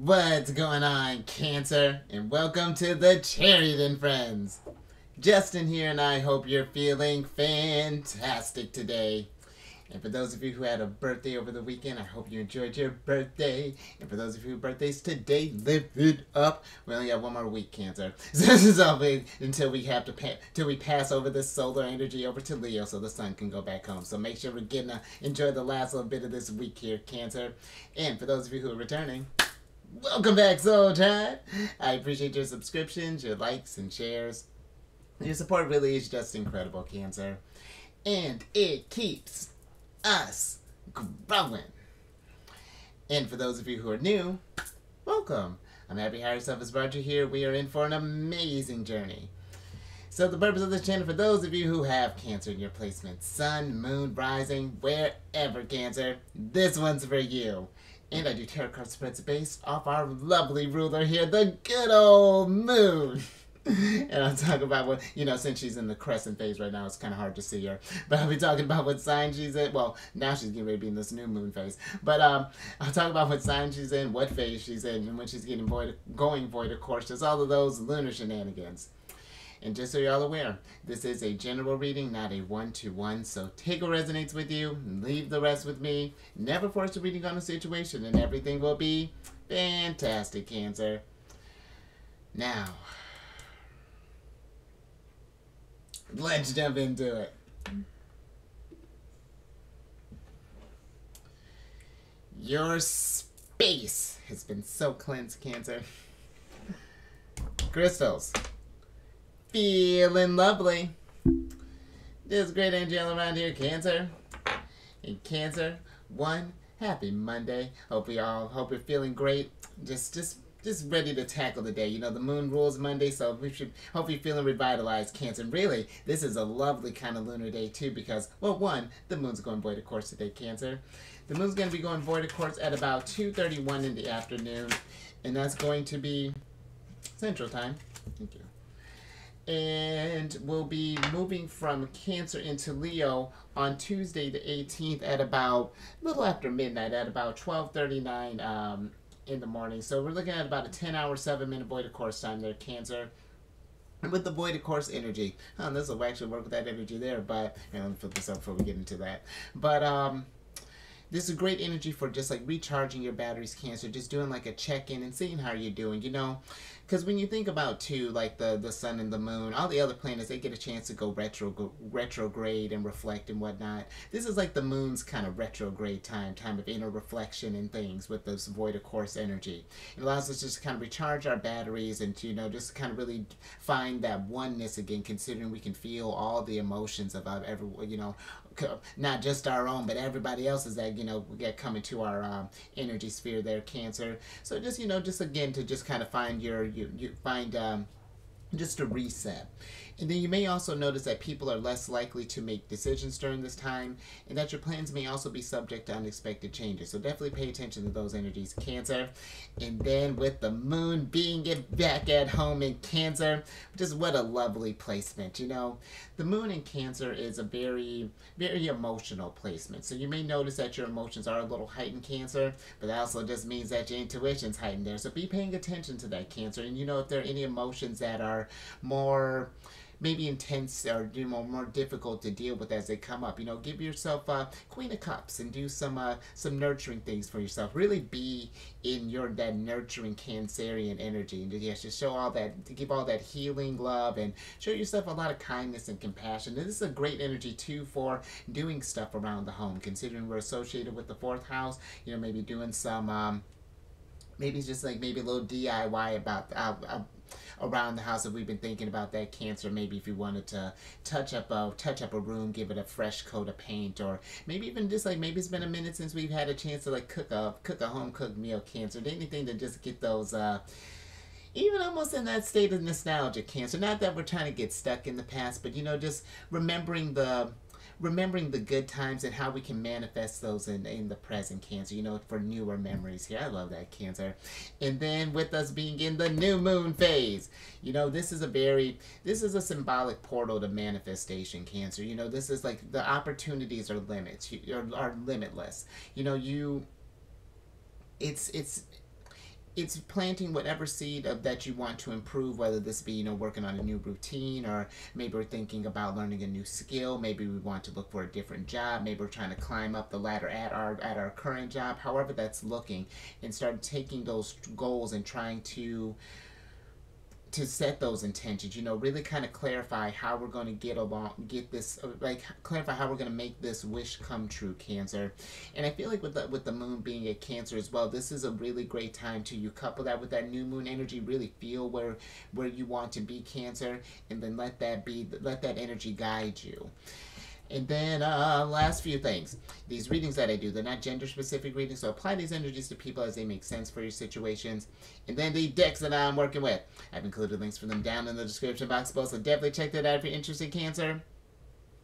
What's going on, Cancer? And welcome to the Chariot Friends. Justin here, and I hope you're feeling fantastic today. And for those of you who had a birthday over the weekend, I hope you enjoyed your birthday. And for those of you who birthdays today, live it up. We only got one more week, Cancer. So this is all until we have to till we pass over this solar energy over to Leo, so the sun can go back home. So make sure we're getting to enjoy the last little bit of this week here, Cancer. And for those of you who are returning, welcome back, Soul Tribe. I appreciate your subscriptions, your likes, and shares. Your support really is just incredible, Cancer. And it keeps us growing. And for those of you who are new, welcome. I'm Happy Higher Self as Roger here. We are in for an amazing journey. So the purpose of this channel, for those of you who have Cancer in your placement, sun, moon, rising, wherever, Cancer, this one's for you. And I do tarot card spreads based off our lovely ruler here, the good old moon. And I'll talk about what, since she's in the crescent phase right now, it's kind of hard to see her. But I'll be talking about what sign she's in. Well, now she's getting ready to be in this new moon phase. But I'll talk about what sign she's in, what phase she's in, and when she's going void, of course. Just all of those lunar shenanigans. And just so you're all aware, this is a general reading, not a one-to-one. So take what resonates with you, leave the rest with me. Never force a reading on a situation, and everything will be fantastic, Cancer. Now, let's jump into it. Your space has been so cleansed, Cancer. Crystals. Feeling lovely. There's great angel around here, Cancer. And Cancer, happy Monday. Hope you're feeling great. Just ready to tackle the day. The moon rules Monday, so we should hope you're feeling revitalized, Cancer. Really, this is a lovely kind of lunar day too, because, well, the moon's going void of course today, Cancer. The moon's going to be going void of course at about 2:31 in the afternoon, and that's going to be Central Time. Thank you. And we'll be moving from Cancer into Leo on Tuesday the 18th at about a little after midnight, at about 12:39 in the morning. So we're looking at about a 10-hour, 7-minute void of course time there, Cancer. And with the void of course energy, this will actually work with that energy there, but let me flip this up before we get into that. But this is great energy for just like recharging your batteries, Cancer, just doing like a check-in and seeing how you're doing, because when you think about too, like the sun and the moon, all the other planets, they get a chance to go retrograde and reflect and whatnot. This is like the moon's kind of retrograde time of inner reflection and things with this void of course energy. It allows us just to kind of recharge our batteries and to, just kind of really find that oneness again, considering we can feel all the emotions of everyone, not just our own, but everybody else's that, we get coming to our energy sphere there, Cancer. So just, just again, to just kind of find just a reset. And then you may also notice that people are less likely to make decisions during this time, and that your plans may also be subject to unexpected changes. So definitely pay attention to those energies, Cancer. And then with the moon being back at home in Cancer, just what a lovely placement. The moon in Cancer is a very, very emotional placement. So you may notice that your emotions are a little heightened, Cancer, but that also just means that your intuition's heightened there. So be paying attention to that, Cancer. And if there are any emotions that are more maybe intense or more difficult to deal with as they come up, give yourself a Queen of Cups and do some nurturing things for yourself. Really be in that nurturing Cancerian energy, and just show all that, to give all that healing love and show yourself a lot of kindness and compassion. And this is a great energy too for doing stuff around the home, considering we're associated with the 4th house. Maybe doing some maybe just like maybe a little DIY about around the house if we've been thinking about that, Cancer. Maybe if you wanted to touch up a room, give it a fresh coat of paint, or maybe even just like maybe it's been a minute since we've had a chance to like cook a home cooked meal, Cancer. Anything to just get those even almost in that state of nostalgia, Cancer. Not that we're trying to get stuck in the past, but just remembering the good times and how we can manifest those in the present, Cancer, for newer memories here. I love that, Cancer. And then with us being in the new moon phase, this is a symbolic portal to manifestation, Cancer. This is like the opportunities are limitless. It's it's planting whatever seed of that you want to improve, whether this be, working on a new routine, or maybe we're thinking about learning a new skill. Maybe we want to look for a different job. Maybe we're trying to climb up the ladder at our current job, however that's looking, and start taking those goals and trying to set those intentions, really kind of clarify how we're going to get this, like clarify how we're going to make this wish come true, Cancer. And I feel like with the moon being a Cancer as well, this is a really great time to, you couple that with that new moon energy, really feel where you want to be, Cancer, and then let that energy guide you. And then last few things. These readings that I do, they're not gender-specific readings, so apply these energies to people as they make sense for your situations. And then the decks that I'm working with, I've included links for them down in the description box below, so definitely check that out if you're interested, Cancer.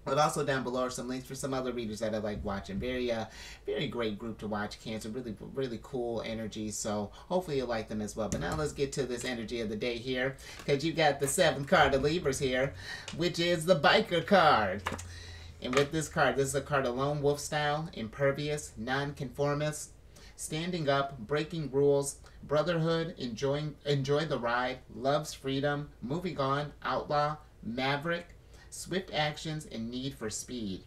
But also down below are some links for some other readers that I like watching. Very great group to watch, Cancer. Really cool energy. So hopefully you'll like them as well. But now let's get to this energy of the day here, because you got the 7th card of Libras here, which is the Biker card. And with this card, this is a card of lone wolf style, impervious, non-conformist, standing up, breaking rules, brotherhood, enjoy the ride, loves freedom, moving on, outlaw, maverick, swift actions, and need for speed.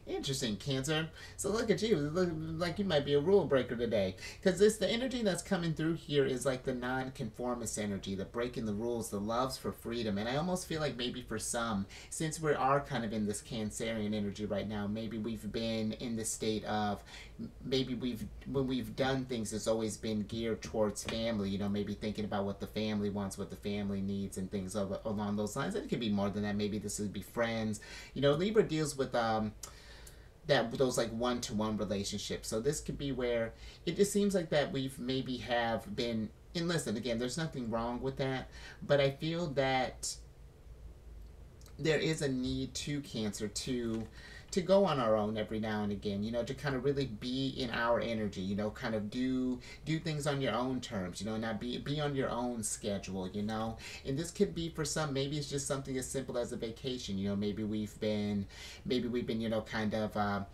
Interesting, Cancer. So look at you. Look like you might be a rule breaker today. Because the energy that's coming through here is like the non-conformist energy, the breaking the rules, the loves for freedom. And I almost feel like maybe for some, since we are kind of in this Cancerian energy right now, maybe we've been in the state of, maybe when we've done things, it's always been geared towards family, maybe thinking about what the family wants, what the family needs, and things along those lines. And it could be more than that. Maybe this would be friends. Libra deals with those like one-to-one relationships. So this could be where it just seems like that we've maybe have been, and listen, again, there's nothing wrong with that, but I feel that there is a need to, Cancer, to go on our own every now and again, to kind of really be in our energy, kind of do things on your own terms, not be on your own schedule, and this could be for some, maybe it's just something as simple as a vacation, maybe we've been, kind of,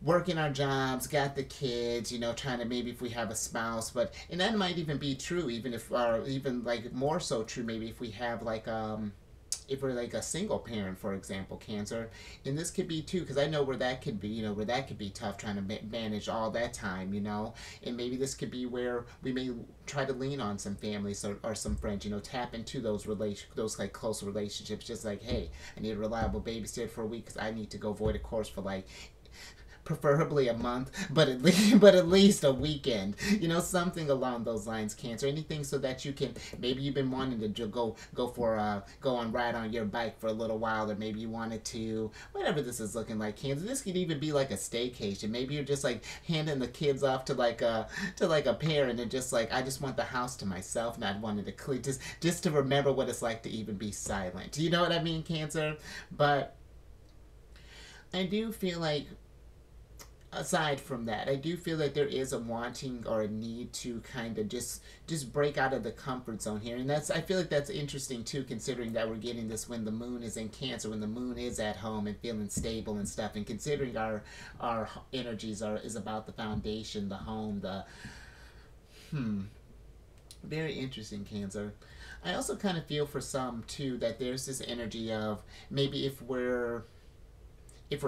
working our jobs, got the kids, trying to, maybe if we have a spouse, and that might even be true, even like more so true, maybe if we have like, if we're like a single parent, for example, Cancer, and this could be too, because I know where that could be, where that could be tough trying to manage all that time, and maybe this could be where we may try to lean on some families or some friends, tap into those like close relationships, just like, hey, I need a reliable babysitter for a week because I need to go void a course for like, preferably a month, but at least a weekend, something along those lines, Cancer. Anything so that you can, maybe you've been wanting to go on ride on your bike for a little while, or maybe you wanted to, whatever this is looking like, Cancer. This could even be like a staycation. Maybe you're just like handing the kids off to like a parent, and just like, I just want the house to myself, not wanting to clean, just to remember what it's like to even be silent. You know what I mean, Cancer? But I do feel like, aside from that, I do feel like there is a wanting or a need to kind of just break out of the comfort zone here. And I feel like that's interesting too, considering that we're getting this when the moon is in Cancer, when the moon is at home and feeling stable and stuff, and considering our energies is about the foundation, the home, very interesting, Cancer. I also kind of feel for some too that there's this energy of, maybe if we're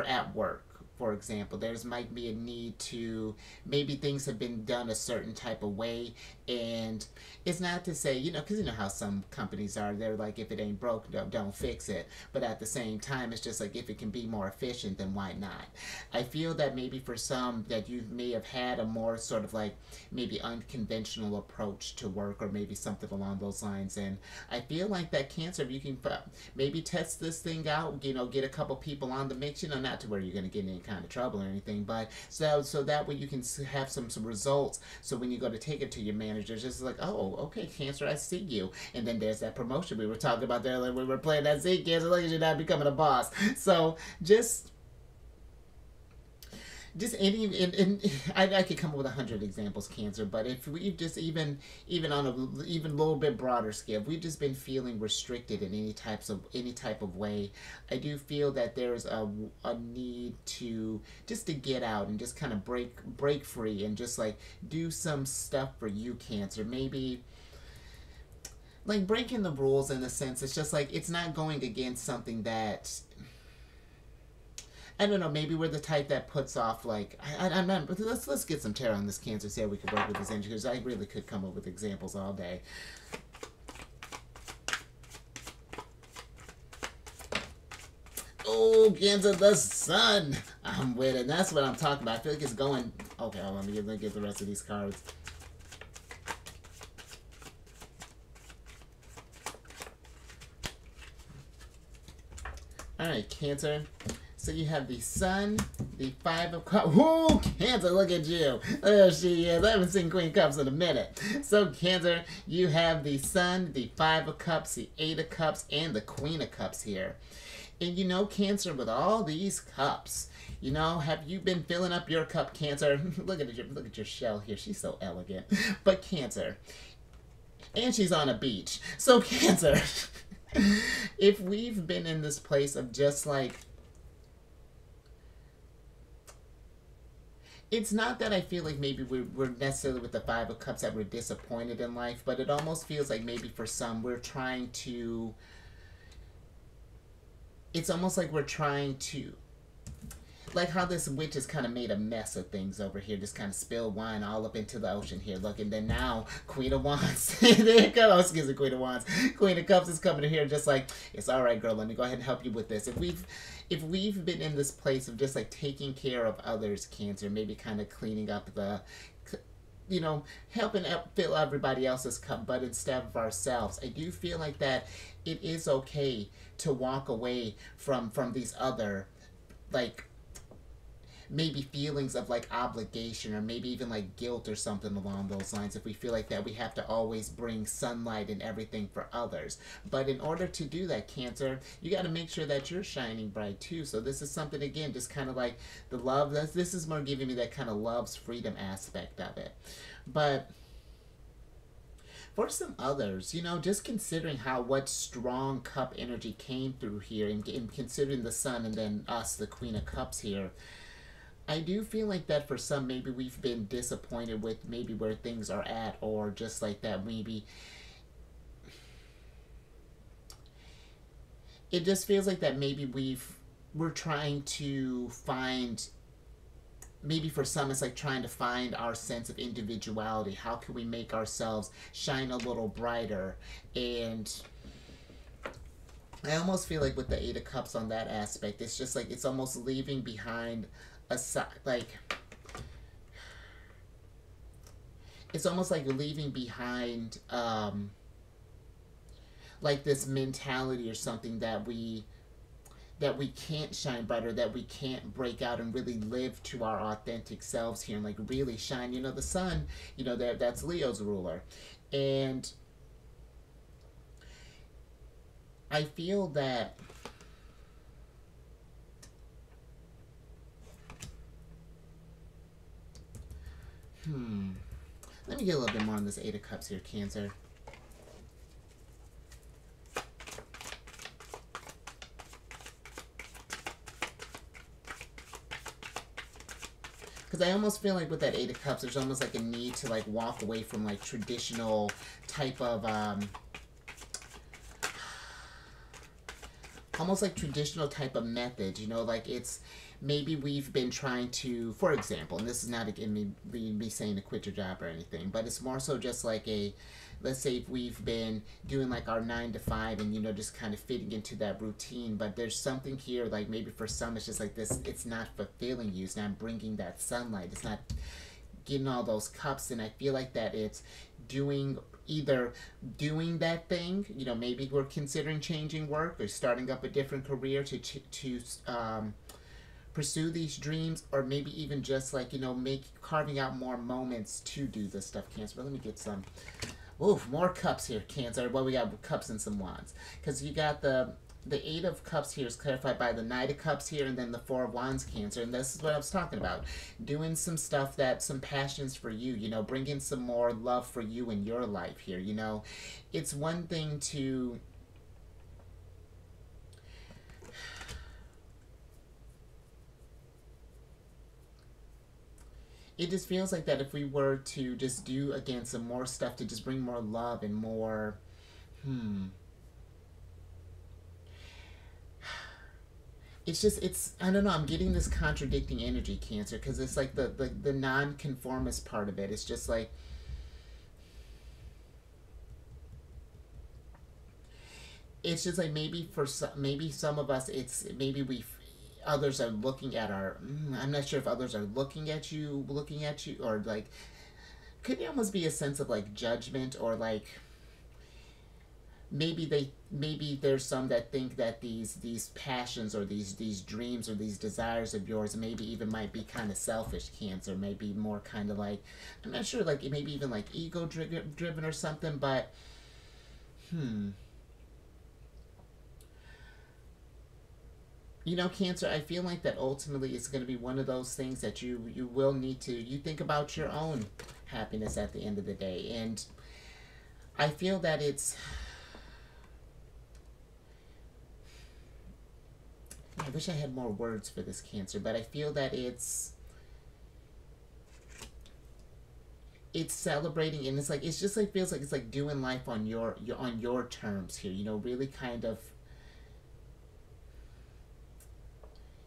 at work, for example, might be a need to, maybe things have been done a certain type of way, and it's not to say, because how some companies are, they're like, if it ain't broke, don't fix it, but at the same time, it's just like, if it can be more efficient, then why not? I feel that maybe for some, that you may have had a more sort of like, maybe unconventional approach to work, or maybe something along those lines, and I feel like that, Cancer, if you can maybe test this thing out, get a couple people on the mix, not to where you're going to get in any kind of trouble or anything, but so that way you can have some results, so when you go to take it to your manager, just like, oh, okay, Cancer, I see you, and then there's that promotion we were talking about there, like we were playing that Z, Cancer, look at you now becoming a boss. So just just any and I could come up with 100 examples, Cancer, but if we just even on a even little bit broader scale, if we've just been feeling restricted in any type of way, I do feel that there's a need to just to get out and just kind of break free and just like do some stuff for you, Cancer. Maybe like breaking the rules in a sense. It's just like it's not going against something that I don't know. Maybe we're the type that puts off like I'm not. But let's get some tarot on this, Cancer. See how we could work with this energy, because I really could come up with examples all day. Oh, Cancer, the sun. I'm with it. That's what I'm talking about. I feel like it's going. Okay, hold on. Let me get the rest of these cards. All right, Cancer. So you have the Sun, the Five of Cups. Whoa, Cancer, look at you. There she is. I haven't seen Queen of Cups in a minute. So, Cancer, you have the Sun, the Five of Cups, the Eight of Cups, and the Queen of Cups here. And you know, Cancer, with all these cups, you know, have you been filling up your cup, Cancer? Look at your shell here. She's so elegant. But, Cancer, and she's on a beach. So, Cancer, if we've been in this place of just like, it's not that I feel like maybe we're necessarily with the Five of Cups that we're disappointed in life, but it almost feels like maybe for some we're trying to, it's almost like we're trying to, like how this witch has kind of made a mess of things over here, just kind of spilled wine all up into the ocean here. Look, and then now Queen of Wands, there you go, excuse me, Queen of Wands, Queen of Cups is coming in here just like, it's all right, girl, let me go ahead and help you with this. If we've been in this place of just like taking care of others, Cancer, maybe kind of cleaning up the, you know, helping fill everybody else's cup, but instead of ourselves, I do feel like that it is okay to walk away from these other, like, maybe feelings of like obligation or maybe even like guilt or something along those lines, if we feel like that we have to always bring sunlight and everything for others. But in order to do that, Cancer, you got to make sure that you're shining bright too. So this is something, again, just kind of like the love, this is more giving me that kind of love's freedom aspect of it. But for some others, you know, just considering what strong cup energy came through here, and considering the Sun and then us, the Queen of Cups here, I do feel like that for some, maybe we've been disappointed with maybe where things are at, or just like that maybe it just feels like that maybe we're trying to find, maybe for some it's like trying to find our sense of individuality. How can we make ourselves shine a little brighter? And I almost feel like with the Eight of Cups on that aspect, it's just like it's almost leaving behind it's almost like leaving behind like this mentality or something that we can't shine brighter, that we can't break out and really live to our authentic selves here and like really shine. You know, the Sun, you know, that's Leo's ruler, and I feel that let me get a little bit more on this Eight of Cups here, Cancer. Because I almost feel like with that Eight of Cups, there's almost like a need to like walk away from like traditional type of almost like traditional type of methods, you know, like it's maybe we've been trying to, for example, and this is not again me saying to quit your job or anything, but it's more so just like let's say if we've been doing like our 9 to 5 and, you know, just kind of fitting into that routine, but there's something here like maybe for some it's just like this, it's not fulfilling you, it's not bringing that sunlight, it's not getting all those cups, and I feel like that it's either doing that thing, you know, maybe we're considering changing work or starting up a different career to pursue these dreams, or maybe even just like, you know, carving out more moments to do this stuff, Cancer. But let me get some, more cups here, Cancer. Well, we got cups and some wands, because you got the the Eight of Cups here is clarified by the Knight of Cups here, and then the Four of Wands, Cancer. And this is what I was talking about. Doing some stuff that, some passions for you, you know, bringing some more love for you in your life here, you know. It's one thing to... It just feels like that if we were to just do, again, some more stuff to just bring more love and more... It's just, it's, I don't know, I'm getting this contradicting energy, Cancer, because it's like the non-conformist part of it. It's just like, it's just like maybe for some, maybe some of us, it's, maybe we, others are looking at our, I'm not sure if others are looking at you, or like, could it almost be a sense of like judgment, or like, maybe there's some that think that these passions, or these dreams, or these desires of yours maybe even might be kind of selfish, Cancer. Maybe more kind of like, I'm not sure, like maybe even like ego driven or something. But you know, Cancer, I feel like that ultimately it's going to be one of those things that you will need to, you think about your own happiness at the end of the day. And I feel that it's, I wish I had more words for this, Cancer, but I feel that it's celebrating, and it's like, it's just like, feels like it's like doing life on your terms here, you know, really kind of,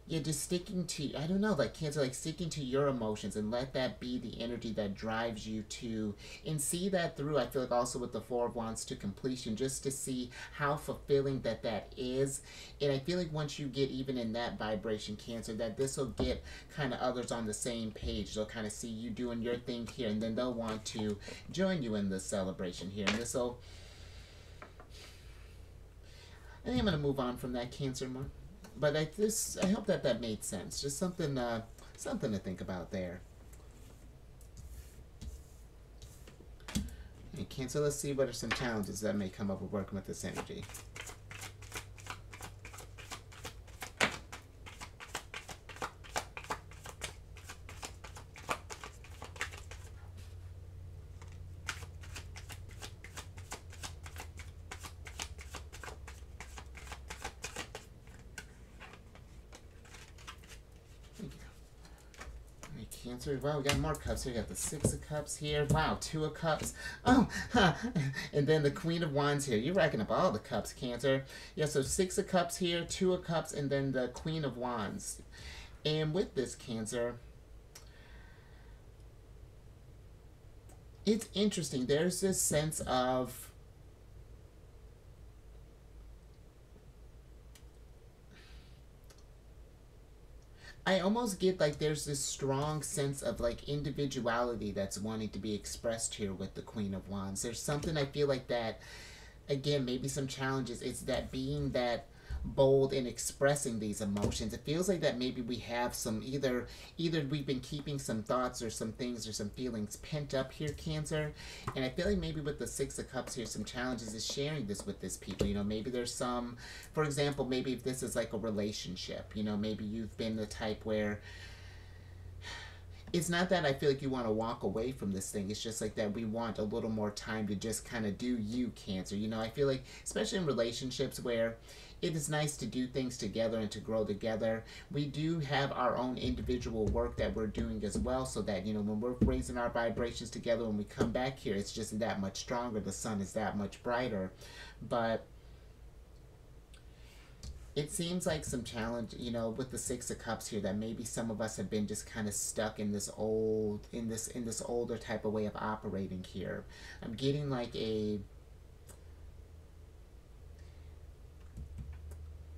yeah, just sticking to, I don't know, like Cancer, like sticking to your emotions, and let that be the energy that drives you to, and see that through. I feel like also with the Four of Wands to completion, just to see how fulfilling that is. And I feel like once you get even in that vibration, Cancer, that this will get kind of others on the same page. They'll kind of see you doing your thing here, and then they'll want to join you in this celebration here. And this will, I think I'm going to move on from that, Cancer, more. But I hope that made sense. Just something something to think about there. Okay, Cancer, let's see what are some challenges that may come up with working with this energy. Cancer. Wow, we got more cups here. We got the Six of Cups here. Wow, Two of Cups. Oh, huh. And then the Queen of Wands here. You're racking up all the cups, Cancer. Yeah, so Six of Cups here, Two of Cups, and then the Queen of Wands. And with this, Cancer, it's interesting. There's this sense of, I almost get like there's this strong sense of like individuality that's wanting to be expressed here with the Queen of Wands. There's something I feel like that, again, maybe some challenges. It's that being that bold in expressing these emotions. It feels like that maybe we have some, either we've been keeping some thoughts or some things or some feelings pent up here, Cancer. And I feel like maybe with the Six of Cups here, some challenges is sharing this with this people. You know, maybe there's some, for example, maybe if this is like a relationship, you know, maybe you've been the type where it's not that I feel like you want to walk away from this thing. It's just like that we want a little more time to just kind of do you, Cancer. You know, I feel like, especially in relationships where it is nice to do things together and to grow together, we do have our own individual work that we're doing as well, so that, you know, when we're raising our vibrations together, when we come back here, it's just that much stronger. The sun is that much brighter. But it seems like some challenge, you know, with the Six of Cups here, that maybe some of us have been just kind of stuck in this older type of way of operating here. I'm getting like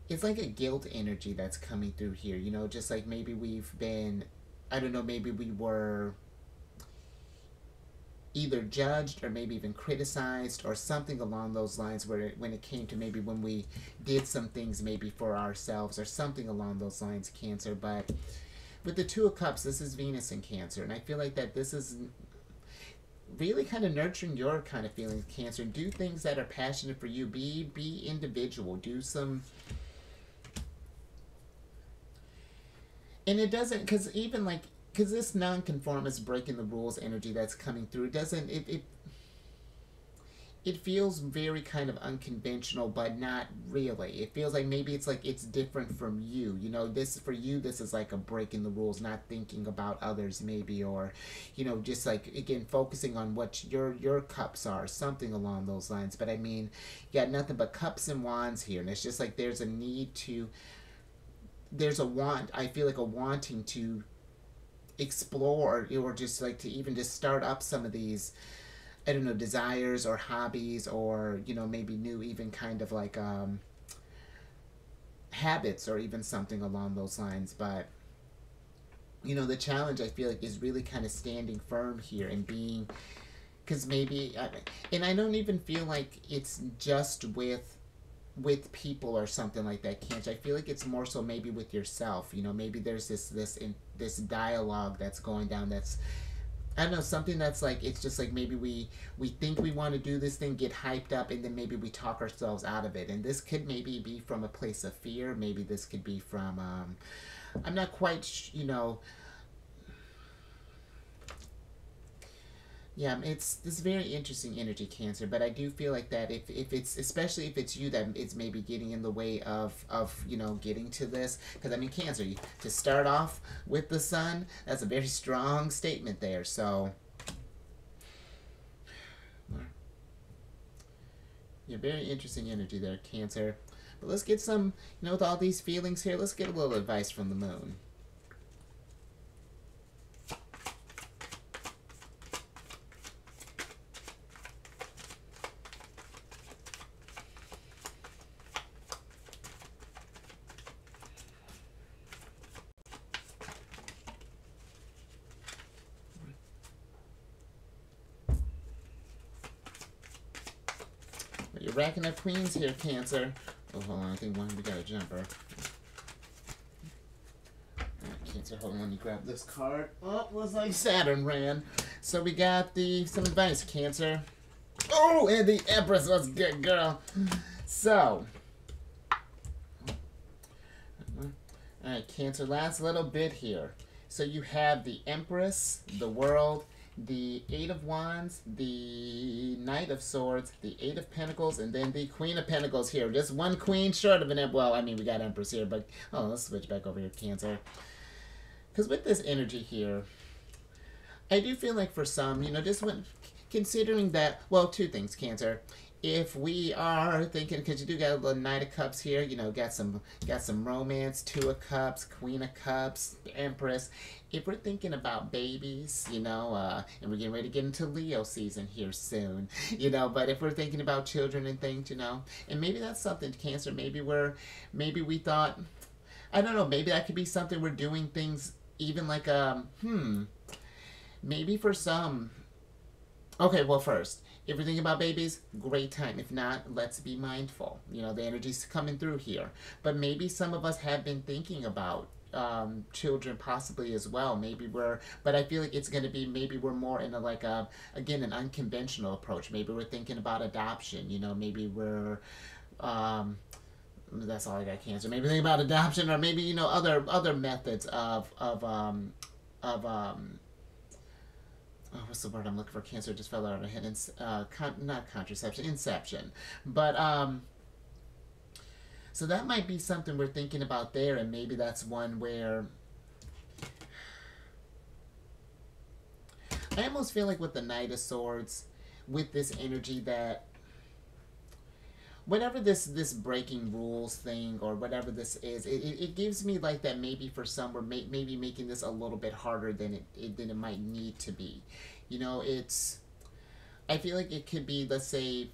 it's like a guilt energy that's coming through here, you know, just like maybe we've been, I don't know, maybe we were either judged or maybe even criticized or something along those lines, where when it came to maybe when we did some things maybe for ourselves or something along those lines, Cancer. But with the Two of Cups, this is Venus in Cancer, and I feel like that this is, really kind of nurturing your kind of feelings, Cancer. Do things that are passionate for you. Be individual. Do some. And it doesn't, because even like, because this nonconformist breaking the rules energy that's coming through, it doesn't, it feels very kind of unconventional, but not really. It feels like it's different from you. You know, this for you, this is like a breaking the rules, not thinking about others maybe, or, you know, just like again focusing on what your cups are, something along those lines. But I mean, you got nothing but cups and wands here, and it's just like there's a need to, there's a want. I feel like a wanting to explore, or just like to even just start up some of these, I don't know, desires or hobbies, or, you know, maybe new even kind of like habits, or even something along those lines. But, you know, the challenge I feel like is really kind of standing firm here and being, because maybe, and I don't even feel like it's just with people or something like that, Cancer. I feel like it's more so maybe with yourself. You know, maybe there's this dialogue that's going down, that's, I don't know, something that's like, it's just like maybe we think we want to do this thing, get hyped up, and then maybe we talk ourselves out of it. And this could maybe be from a place of fear. Maybe this could be from, I'm not quite, you know, yeah, it's this very interesting energy, Cancer. But I do feel like that if it's, especially if it's you that it's maybe getting in the way of you know, getting to this, because I mean, Cancer, to start off with the sun, that's a very strong statement there. So yeah, very interesting energy there, Cancer. But let's get some, you know, with all these feelings here, let's get a little advice from the moon. You're racking up queens here, Cancer. Oh, hold on. I think we got a jumper. Alright, Cancer, hold on. Let me grab this card. Oh, it looks like Saturn ran. So we got some advice, Cancer. Oh, and the Empress was good, girl. So. Alright, Cancer, last little bit here. So you have the Empress, the World, the Eight of Wands, the Knight of Swords, the Eight of Pentacles, and then the Queen of Pentacles here. Just one queen short of an Empress. Well, I mean, we got Empress here, but oh, let's switch back over here, Cancer. Because with this energy here, I do feel like for some, you know, just when considering that, well, two things, Cancer. If we are thinking, because you do got a little Knight of Cups here, you know, got some romance, Two of Cups, Queen of Cups, Empress. If we're thinking about babies, you know, and we're getting ready to get into Leo season here soon, you know, but if we're thinking about children and things, you know, and maybe that's something, Cancer, maybe we thought, I don't know, maybe that could be something we're doing things even like, maybe for some, okay, well, first, if we're thinking about babies, great time. If not, let's be mindful. You know, the energy's coming through here. But maybe some of us have been thinking about children possibly as well. But I feel like it's going to be, maybe we're more in a, like again, an unconventional approach. Maybe we're thinking about adoption. You know, maybe we're, that's all I got, Cancer. Maybe thinking about adoption, or maybe, you know, other methods of oh, what's the word I'm looking for, Cancer? Just fell out of my head. Not contraception, inception. But, so that might be something we're thinking about there, and maybe that's one where I almost feel like with the Knight of Swords, with this energy, that whatever this breaking rules thing, or whatever this is, it gives me like that maybe for some we're maybe making this a little bit harder than it might need to be. You know, I feel like it could be, let's say,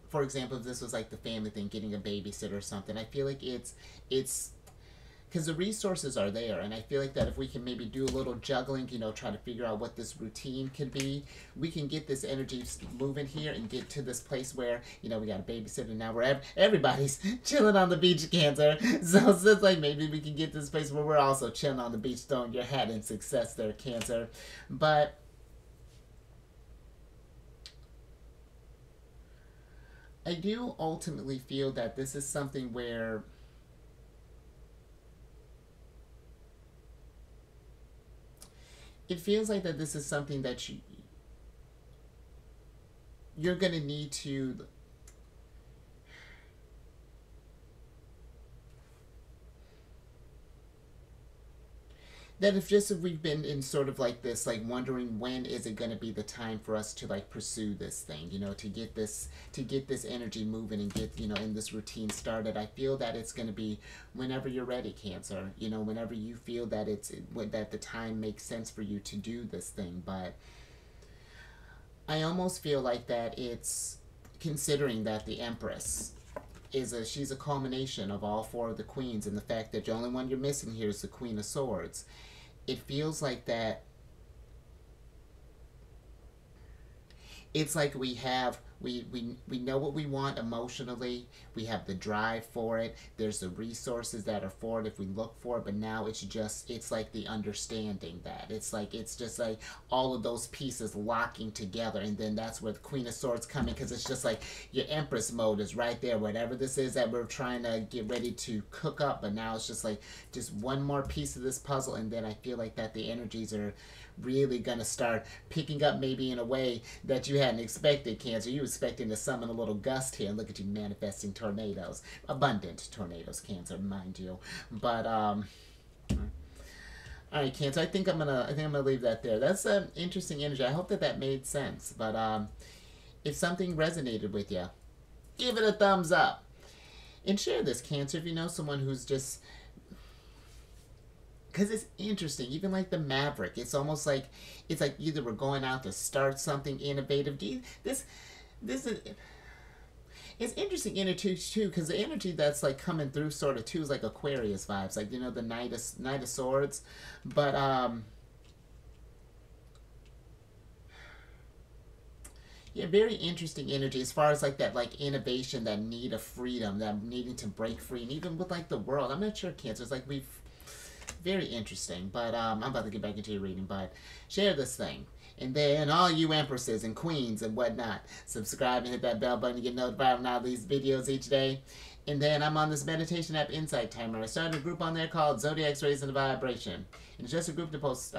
for example, if this was like the family thing, getting a babysitter or something, I feel like it's because the resources are there, and I feel like that if we can maybe do a little juggling, you know, try to figure out what this routine could be, we can get this energy moving here and get to this place where, you know, we got a babysitter now, where everybody's chilling on the beach, Cancer. So it's like maybe we can get this place where we're also chilling on the beach, throwing your hat in success there, Cancer. But I do ultimately feel that this is something where it feels like that this is something that you're going to need to, that if we've been in sort of like this, like wondering when is it going to be the time for us to like pursue this thing, you know, to get this energy moving and get, you know, in this routine started. I feel that it's going to be whenever you're ready, Cancer, you know, whenever you feel that that the time makes sense for you to do this thing. But I almost feel like that it's, considering that the Empress she's a culmination of all four of the queens, and the fact that the only one you're missing here is the Queen of Swords. It feels like that it's like we know what we want emotionally. We have the drive for it. There's the resources that are for it if we look for it. But now it's like the understanding that it's just like all of those pieces locking together, and then that's where the Queen of Swords come in, because it's just like your Empress mode is right there. Whatever this is that we're trying to get ready to cook up, but now it's just like just one more piece of this puzzle, and then I feel like that the energies are really gonna start picking up, maybe in a way that you hadn't expected, Cancer. You were expecting to summon a little gust here, and look at you manifesting tornadoes, abundant tornadoes, Cancer, mind you. But all right, Cancer. I think I'm gonna leave that there. That's an interesting energy. I hope that that made sense. But if something resonated with you, give it a thumbs up and share this, Cancer. If you know someone who's just, because it's interesting, even like the Maverick, it's almost like it's like either we're going out to start something innovative. This is, it's interesting energy too, because the energy that's like coming through sort of too is like Aquarius vibes, like, you know, the Knight of Swords. But yeah, very interesting energy as far as like that, like innovation, that need of freedom, that needing to break free, and even with like the world. I'm not sure, Cancer. It's like we've, very interesting. But I'm about to get back into your reading. But share this thing. And then all you empresses and queens and whatnot, subscribe and hit that bell button to get notified when I release videos each day. And then I'm on this meditation app, Insight Timer. I started a group on there called Zodiacs Raising the Vibration. And it's just a group to post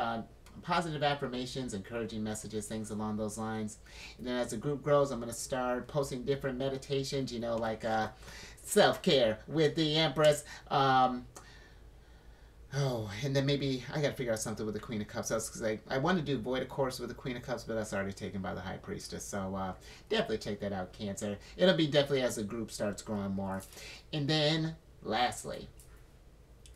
positive affirmations, encouraging messages, things along those lines. And then as the group grows, I'm going to start posting different meditations, you know, like self-care with the Empress. Oh, and then maybe I gotta figure out something with the Queen of Cups. Because I want to do Void of Course with the Queen of Cups, but that's already taken by the High Priestess. So definitely check that out, Cancer. It'll be definitely as the group starts growing more. And then, lastly,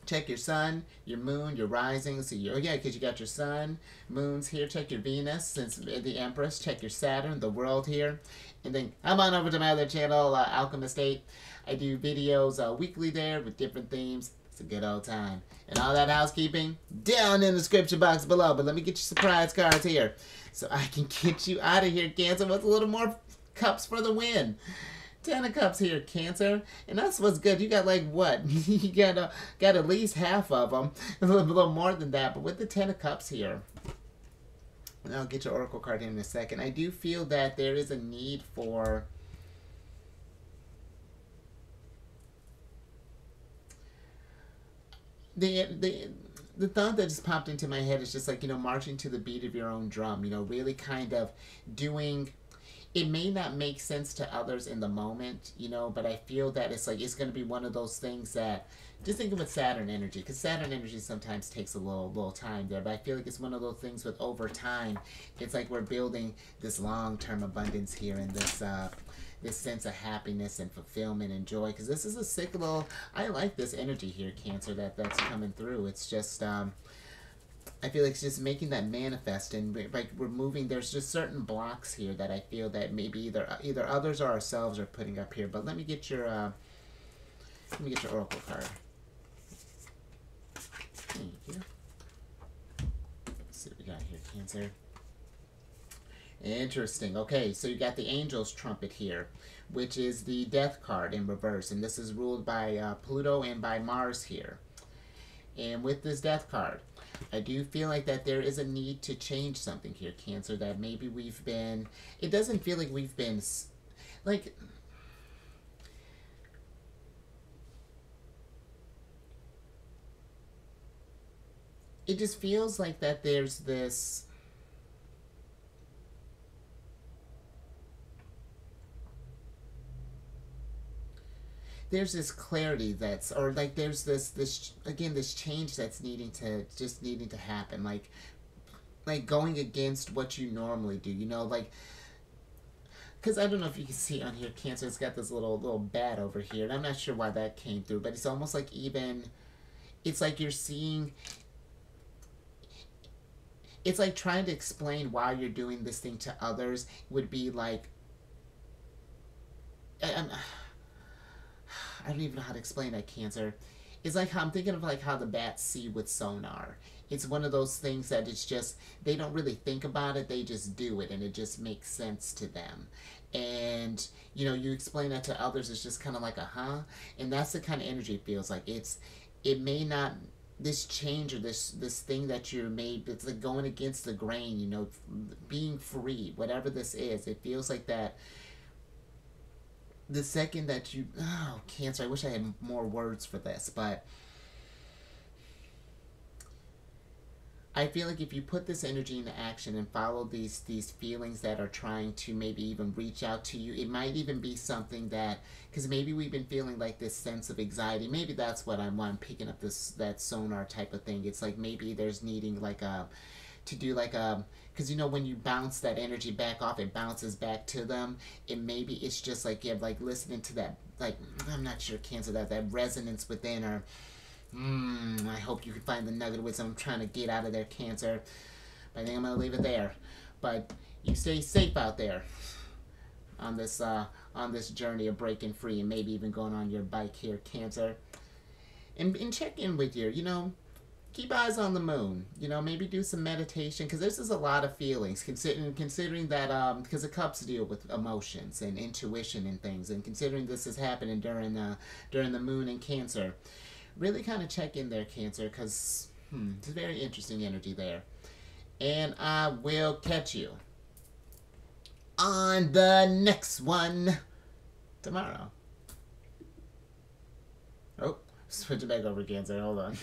check your sun, your moon, your rising. So because you got your sun, moons here. Check your Venus, since the Empress. Check your Saturn, the world here. And then come on over to my other channel, Alchemist 8. I do videos weekly there with different themes. It's a good old time. And all that housekeeping down in the description box below. But let me get you surprise cards here so I can get you out of here, Cancer, with a little more cups for the win. 10 of Cups here, Cancer. And that's what's good. You got like what? You got at least half of them. A little more than that. But with the 10 of Cups here, and I'll get your Oracle card here in a second. I do feel that there is a need for... The thought that just popped into my head is just like, you know, marching to the beat of your own drum, you know, really kind of doing, it may not make sense to others in the moment, you know, but I feel that it's like, it's going to be one of those things that, just think of with Saturn energy, because Saturn energy sometimes takes a little time there, but I feel like it's one of those things with over time, it's like we're building this long-term abundance here in this sense of happiness and fulfillment and joy, because this is a sick little, I like this energy here, Cancer, that's coming through. It's just I feel like it's just making that manifest, and like removing, there's just certain blocks here that I feel that maybe either others or ourselves are putting up here. But let me get your Oracle card. Thank you. Let's see what we got here, Cancer. Interesting. Okay, so you got the Angel's Trumpet here, which is the Death card in reverse, and this is ruled by Pluto and by Mars here. And with this Death card, I do feel like that there is a need to change something here, Cancer, that maybe we've been, it doesn't feel like we've been, like, it just feels like that there's this clarity that's, or like there's this again, this change that's needing to happen, like going against what you normally do, you know, like, because I don't know if you can see on here, Cancer, it's got this little bat over here, and I'm not sure why that came through, but it's almost like, even it's like you're seeing, it's like trying to explain why you're doing this thing to others would be like, I, I don't even know how to explain that, Cancer. It's like how I'm thinking of like how the bats see with sonar. It's one of those things that it's just, they don't really think about it, they just do it, and it just makes sense to them. And you know, you explain that to others, it's just kind of like a huh, and that's the kind of energy it feels like. It may not, this change or this thing that you're made, it's like going against the grain, you know, being free, whatever this is. It feels like that the second that you, oh, Cancer, I wish I had more words for this, but I feel like if you put this energy into action and follow these feelings that are trying to maybe even reach out to you, it might even be something that, because maybe we've been feeling like this sense of anxiety. Maybe that's what I'm picking up, this that sonar type of thing. It's like maybe there's needing like a, to do like a, because you know when you bounce that energy back off, it bounces back to them. And maybe it's just like, yeah, like listening to that, like, I'm not sure, Cancer, that resonance within, or I hope you can find the nugget of wisdom I'm trying to get out of there, Cancer. But I think I'm gonna leave it there. But you stay safe out there on this journey of breaking free, and maybe even going on your bike here, Cancer. And check in with your, you know, keep eyes on the moon. You know, maybe do some meditation, because this is a lot of feelings. Considering that, because the cups deal with emotions and intuition and things, and considering this is happening during the moon in Cancer, really kind of check in there, Cancer, because it's a very interesting energy there. And I will catch you on the next one tomorrow. Oh, switch it back over, Cancer. Hold on.